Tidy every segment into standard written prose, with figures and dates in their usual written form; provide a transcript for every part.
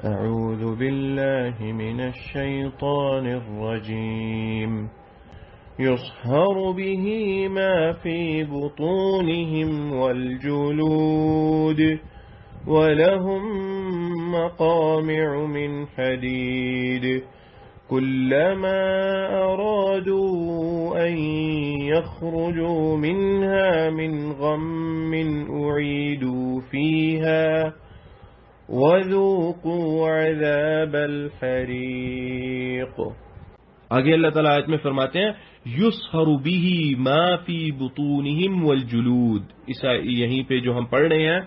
أعوذ بالله من الشيطان الرجيم يصهر به ما في بطونهم والجلود ولهم مقامع من حديد كلما أرادوا أن يخرجوا منها من غم أعيدوا فيها وذوقوا عذاب الحريق۔ آگے اللہ تعالیٰ آیت میں فرماتے ہیں یُصْهَرُ بِهِ مَا فِي بُطُونِهِمْ وَالْجُلُودِ، یہیں پہ جو ہم پڑھ رہے ہیں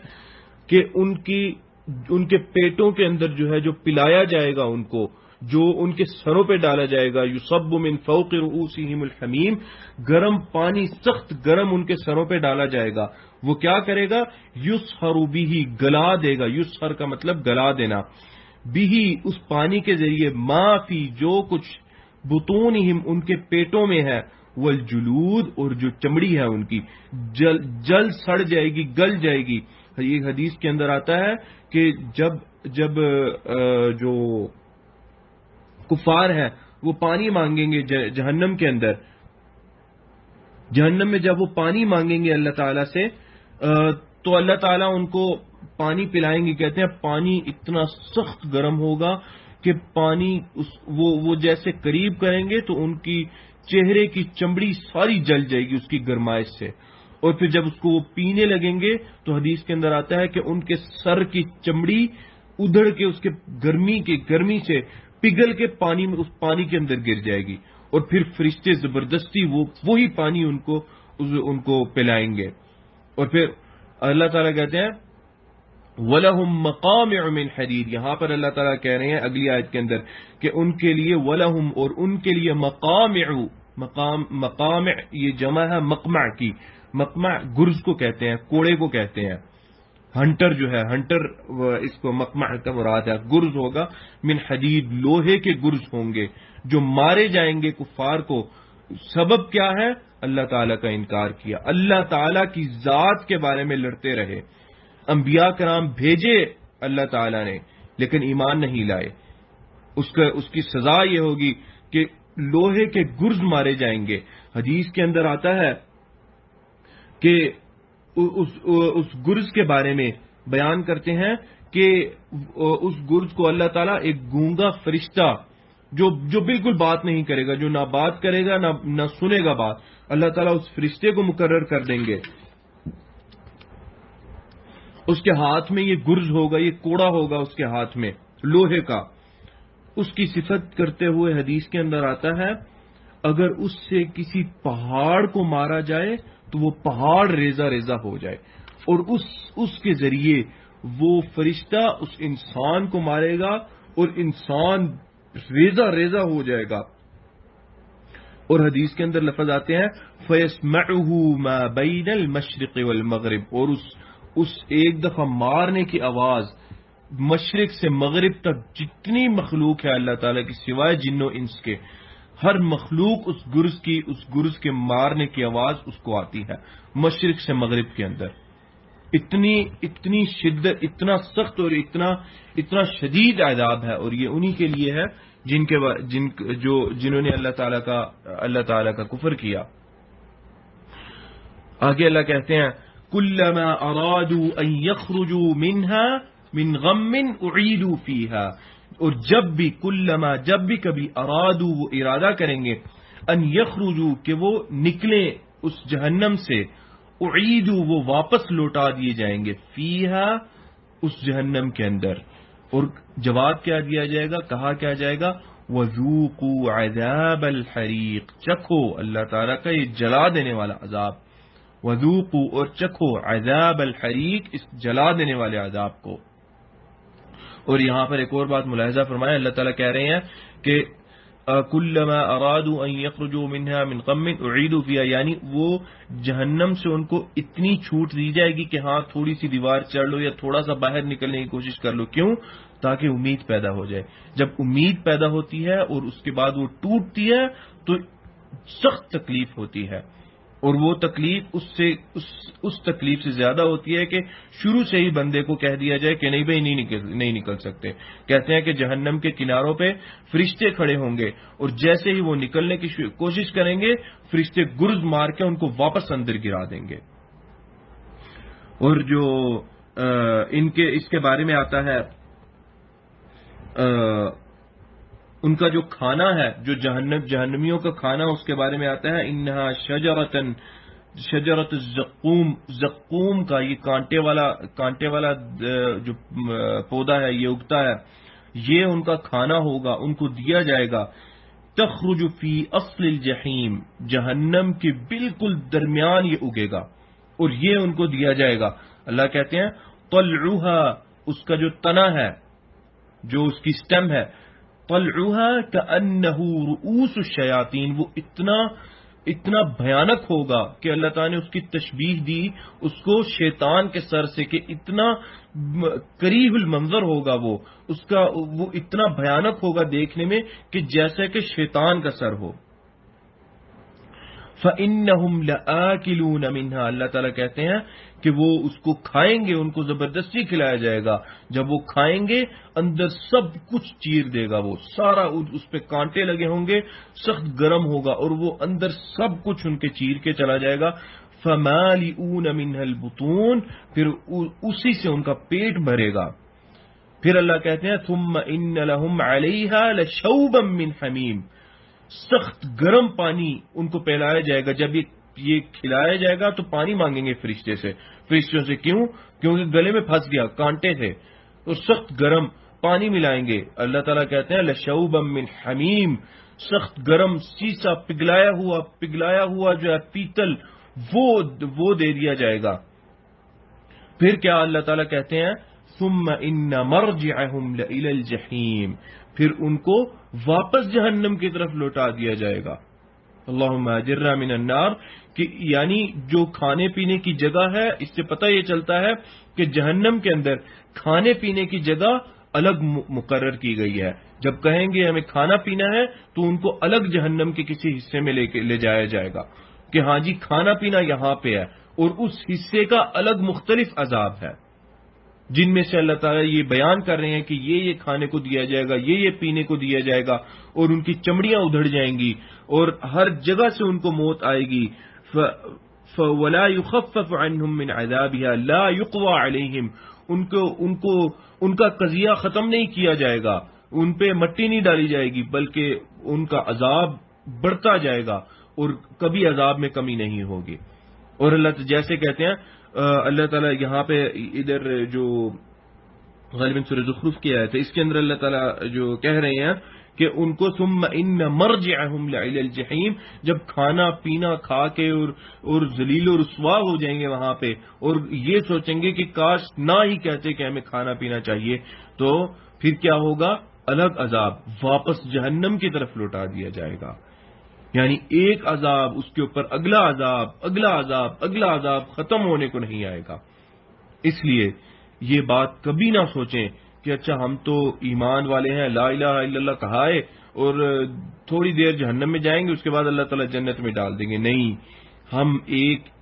کہ ان کے پیٹوں کے اندر جو ہے جو پلایا جائے گا ان کو، جو ان کے سروں پہ ڈالا جائے گا، یُصَبُّ مِن فَوْقِ رُؤُوسِهِمُ الْحَمِيمُ، گرم پانی سخت گرم ان کے سروں پہ ڈالا جائے گا۔ وہ کیا کرے گا؟ یُصْهَرُ بِهِ، گلا دے گا۔ یُصْهَر کا مطلب گلا دینا۔ بِهِ اس پانی کے ذریعے، ما فی جو کچھ، بطونہم ان کے پیٹوں میں ہے، والجلود اور جو چمڑی ہے ان کی، جل سڑ جائے گی، گل جائے گی۔ یہ حدیث کے اندر آتا ہے کہ جب جو کفار ہیں وہ پانی مانگیں گے جہنم کے اندر، جہنم میں جب وہ پانی مانگیں گے اللہ تعالیٰ سے تو اللہ تعالیٰ ان کو پانی پلائیں گے۔ کہتے ہیں پانی اتنا سخت گرم ہوگا کہ پانی وہ جیسے قریب کریں گے تو ان کی چہرے کی چمڑی ساری جل جائے گی اس کی گرمائش سے، اور پھر جب اس کو وہ پینے لگیں گے تو حدیث کے اندر آتا ہے کہ ان کے سر کی چمڑی ادھڑ کے اس کے گرمی سے پگھل کے پانی میں، اس پانی کے اندر گر جائے گی، اور پھر فرشتے زبردستی وہی پانی ان کو پلائیں گے۔ اور پھر اللہ تعالیٰ کہتے ہیں وَلَهُم مَّقَامِعُ مِنْ حَدِيدٍ، یہاں پر اللہ تعالیٰ کہہ رہے ہیں اگلی آیت کے اندر کہ ان کے لیے وَلَهُم، اور ان کے لیے مقامع یہ جمع ہے مقمع کی۔ مقمع گرز کو کہتے ہیں، کوڑے کو کہتے ہیں۔ ہنٹر جو ہے، ہنٹر اس کو مقمع کا مراد ہے۔ گرز ہوگا من حدید، لوہے کے گرز ہوں گے جو مارے جائیں گے کفار کو۔ سبب کیا ہے؟ اللہ تعالیٰ کا انکار کیا، اللہ تعالیٰ کی ذات کے بارے میں لڑتے رہے۔ انبیاء کرام بھیجے اللہ تعالیٰ نے لیکن ایمان نہیں لائے، اس کی سزا یہ ہوگی کہ لوہے کے گرز مارے جائیں گے۔ حدیث کے اندر آتا ہے کہ اس گرز کے بارے میں بیان کرتے ہیں کہ اس گرز کو اللہ تعالیٰ ایک گونگا فرشتہ جو بالکل بات نہیں کرے گا، جو نہ بات کرے گا نہ سنے گا بات، اللہ تعالیٰ اس فرشتے کو مقرر کر دیں گے۔ اس کے ہاتھ میں یہ گرز ہوگا، یہ کوڑا ہوگا اس کے ہاتھ میں لوہے کا۔ اس کی صفت کرتے ہوئے حدیث کے اندر آتا ہے اگر اس سے کسی پہاڑ کو مارا جائے تو وہ پہاڑ ریزہ ریزہ ہو جائے، اور اس کے ذریعے وہ فرشتہ اس انسان کو مارے گا اور انسان ریزہ ریزہ ہو جائے گا۔ اور حدیث کے اندر لفظ آتے ہیں فَيَسْمَعُهُ مَا بَيْنَ الْمَشْرِقِ وَالْمَغْرِبِ، اور اس ایک دفعہ مارنے کی آواز مشرق سے مغرب تک جتنی مخلوق ہے اللہ تعالیٰ کی سوائے جن و انس کے، ہر مخلوق اس گرز کے مارنے کی آواز اس کو آتی ہے مشرق سے مغرب کے اندر۔ اتنی شدت، اتنا سخت اور اتنا شدید عذاب ہے، اور یہ انہی کے لیے ہے جنہوں نے اللہ تعالیٰ کا کفر کیا۔ آگے اللہ کہتے ہیں کلما ارادوا ان یخرجوا منها من غم اعیدوا فیها، اور جب بھی کبھی ارادوا وہ ارادہ کریں گے، ان یخرجوا کہ وہ نکلیں اس جہنم سے، اعیدوا وہ واپس لوٹا دیے جائیں گے، فیہا اس جہنم کے اندر۔ اور جواب کیا دیا جائے گا؟ کہا کیا جائے گا؟ وذوقوا عذاب الحریق، چکھو اللہ تعالیٰ کا یہ جلا دینے والا عذاب۔ وذوقوا اور چکھو عذاب الحریق، اس جلا دینے والے عذاب کو۔ اور یہاں پر ایک اور بات ملاحظہ فرمائے، اللہ تعالیٰ کہہ رہے ہیں کہ کلما ارادوا ان یخرجوا منها من غم اعیدوا فیہا، یعنی وہ جہنم سے ان کو اتنی چھوٹ دی جائے گی کہ ہاں تھوڑی سی دیوار چڑھ لو یا تھوڑا سا باہر نکلنے کی کوشش کر لو، کیوں؟ تاکہ امید پیدا ہو جائے۔ جب امید پیدا ہوتی ہے اور اس کے بعد وہ ٹوٹتی ہے تو سخت تکلیف ہوتی ہے۔ اور وہ تکلیف اس تکلیف سے زیادہ ہوتی ہے کہ شروع سے ہی بندے کو کہہ دیا جائے کہ نہیں بھائی نہیں نکل سکتے. کہتے ہیں کہ جہنم کے کناروں پہ فرشتے کھڑے ہوں گے اور جیسے ہی وہ نکلنے کی کوشش کریں گے فرشتے گرز مار کے ان کو واپس اندر گرا دیں گے. اور جو اس کے بارے میں آتا ہے ان کا جو کھانا ہے، جو جہنمیوں کا کھانا اس کے بارے میں آتا ہے انہا شجرت زقوم کا، یہ کانٹے والا جو پودا ہے یہ اگتا ہے، یہ ان کا کھانا ہوگا، ان کو دیا جائے گا. تخرج فی اصل الجحیم، جہنم کے بالکل درمیان یہ اگے گا اور یہ ان کو دیا جائے گا. اللہ کہتے ہیں طلعها، اس کا جو تنا ہے، جو اس کی سٹم ہے، طلعها كأنه رؤوس الشیاطین، وہ اتنا بھیانک ہوگا کہ اللہ تعالیٰ نے اس کی تشبیہ دی اس کو شیطان کے سر سے، کہ اتنا قریب المنظر ہوگا وہ اتنا بھیانک ہوگا دیکھنے میں کہ جیسے کہ شیطان کا سر ہو. فَإِنَّهُمْ لَآكِلُونَ مِنْهَا، اللہ تعالیٰ کہتے ہیں کہ وہ اس کو کھائیں گے، ان کو زبردستی کھلایا جائے گا. جب وہ کھائیں گے اندر سب کچھ چیر دے گا، وہ سارا اس پہ کانٹے لگے ہوں گے، سخت گرم ہوگا اور وہ اندر سب کچھ ان کے چیر کے چلا جائے گا. فَمَالِئُونَ مِنْهَا الْبُطُونَ، پھر اسی سے ان کا پیٹ بھرے گا. پھر اللہ کہتے ہیں ثُمَّ إِنَّ لَهُمْ عَلَيْهَا لَشَوْبًا مِّنْ حَمِيمٍ، سخت گرم پانی ان کو پلایا جائے گا. جب یہ کھلایا جائے گا تو پانی مانگیں گے فرشتوں سے. کیونکہ گلے میں پھنس گیا، کانٹے تھے، اور سخت گرم پانی ملائیں گے. اللہ تعالیٰ کہتے ہیں لشوبا من حمیم، سخت گرم سیسا پگلایا ہوا جو ہے پیتل، وہ دے دیا جائے گا. پھر کیا اللہ تعالیٰ کہتے ہیں ثم ان مرجعهم لإلى الجحیم، پھر ان کو واپس جہنم کی طرف لوٹا دیا جائے گا. اللہم اجرنا من النار، کہ یعنی جو کھانے پینے کی جگہ ہے، اس سے پتہ یہ چلتا ہے کہ جہنم کے اندر کھانے پینے کی جگہ الگ مقرر کی گئی ہے. جب کہیں گے ہمیں کھانا پینا ہے تو ان کو الگ جہنم کے کسی حصے میں لے جایا جائے گا کہ ہاں جی کھانا پینا یہاں پہ ہے، اور اس حصے کا الگ مختلف عذاب ہے، جن میں سے اللہ تعالیٰ یہ بیان کر رہے ہیں کہ یہ کھانے کو دیا جائے گا، یہ پینے کو دیا جائے گا، اور ان کی چمڑیاں ادھڑ جائیں گی اور ہر جگہ سے ان کو موت آئے گی. وَلَا يُخَفَّفُ عَنْهُم مِّنْ عَذَابِهَا لَا يُقْوَى عَلَيْهِمْ، ان کا قضیہ ختم نہیں کیا جائے گا، ان پہ مٹی نہیں ڈالی جائے گی، بلکہ ان کا عذاب بڑھتا جائے گا اور کبھی عذاب میں کمی نہیں ہوگی. اور اللہ جیسے کہتے ہیں اللہ تعالیٰ یہاں پہ ادھر جو غالباً سورہ زخرف کی آیت ہے، اس کے اندر اللہ تعالیٰ جو کہہ رہے ہیں کہ ان کو ثم ان مرجعهم لإلى الجحیم، جب کھانا پینا کھا کے اور ذلیل و رسوا ہو جائیں گے وہاں پہ، اور یہ سوچیں گے کہ کاش نہ ہی کہتے کہ ہمیں کھانا پینا چاہیے، تو پھر کیا ہوگا؟ الگ عذاب، واپس جہنم کی طرف لوٹا دیا جائے گا. یعنی ایک عذاب اس کے اوپر اگلا عذاب، اگلا عذاب، اگلا عذاب، ختم ہونے کو نہیں آئے گا. اس لیے یہ بات کبھی نہ سوچیں کہ اچھا ہم تو ایمان والے ہیں، لا الہ الا اللہ کہائے اور تھوڑی دیر جہنم میں جائیں گے، اس کے بعد اللہ تعالیٰ جنت میں ڈال دیں گے. نہیں، ہم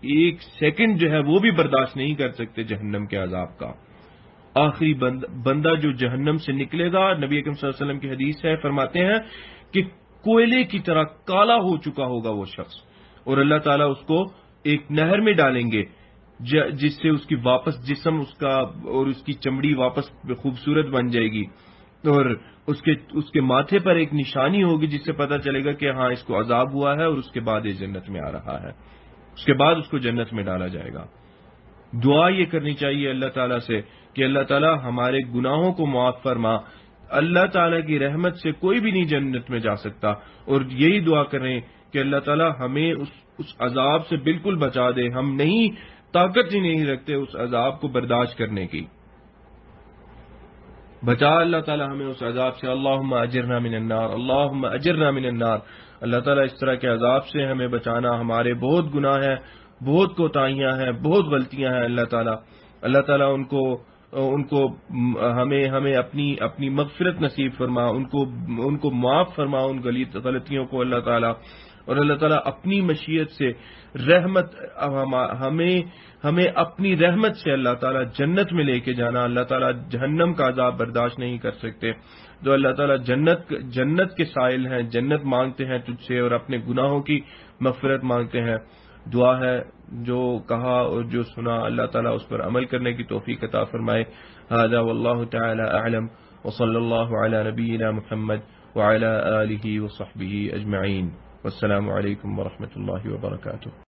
ایک سیکنڈ جو ہے وہ بھی برداشت نہیں کر سکتے جہنم کے عذاب کا. آخری بندہ جو جہنم سے نکلے گا، نبی اکرم صلی اللہ علیہ وسلم کی حدیث ہے، فرماتے ہیں کہ کوئلے کی طرح کالا ہو چکا ہوگا وہ شخص، اور اللہ تعالیٰ اس کو ایک نہر میں ڈالیں گے جس سے اس کی واپس جسم اس کا اور اس کی چمڑی واپس خوبصورت بن جائے گی، اور اس کے ماتھے پر ایک نشانی ہوگی جس سے پتہ چلے گا کہ ہاں اس کو عذاب ہوا ہے اور اس کے بعد یہ جنت میں آ رہا ہے، اس کے بعد اس کو جنت میں ڈالا جائے گا. دعا یہ کرنی چاہیے اللہ تعالیٰ سے کہ اللہ تعالیٰ ہمارے گناہوں کو معاف فرما. اللہ تعالیٰ کی رحمت سے کوئی بھی نہیں جنت میں جا سکتا، اور یہی دعا کریں کہ اللہ تعالیٰ ہمیں اس عذاب سے بالکل بچا دے. ہم طاقت ہی نہیں رکھتے اس عذاب کو برداشت کرنے کی. بچا اللہ تعالیٰ ہمیں اس عذاب سے. اللہم اجرنا من النار، اللہم اجرنا من النار. اللہ تعالیٰ اس طرح کے عذاب سے ہمیں بچانا. ہمارے بہت گناہ ہیں، بہت کوتاہیاں ہیں، بہت غلطیاں ہیں. اللہ تعالیٰ ان کو ہمیں اپنی مغفرت نصیب فرما، ان کو معاف فرما ان غلطیوں کو اللہ تعالیٰ. اور اللہ تعالیٰ اپنی مشیت سے رحمت ہمیں اپنی رحمت سے اللہ تعالیٰ جنت میں لے کے جانا. اللہ تعالیٰ جہنم کا عذاب برداشت نہیں کر سکتے. تو اللہ تعالیٰ جنت کے سائل ہیں, جنت مانگتے ہیں تجھ سے اور اپنے گناہوں کی مغفرت مانگتے ہیں. دعا ہے جو کہا اور جو سنا اللہ تعالیٰ اس پر عمل کرنے کی توفیق عطا فرمائے. هذا واللہ تعالی اعلم وصلی اللہ علی نبینا محمد وعلی آلہ وصحبہ اجمعین. والسلام علیکم ورحمۃ اللہ وبرکاتہ.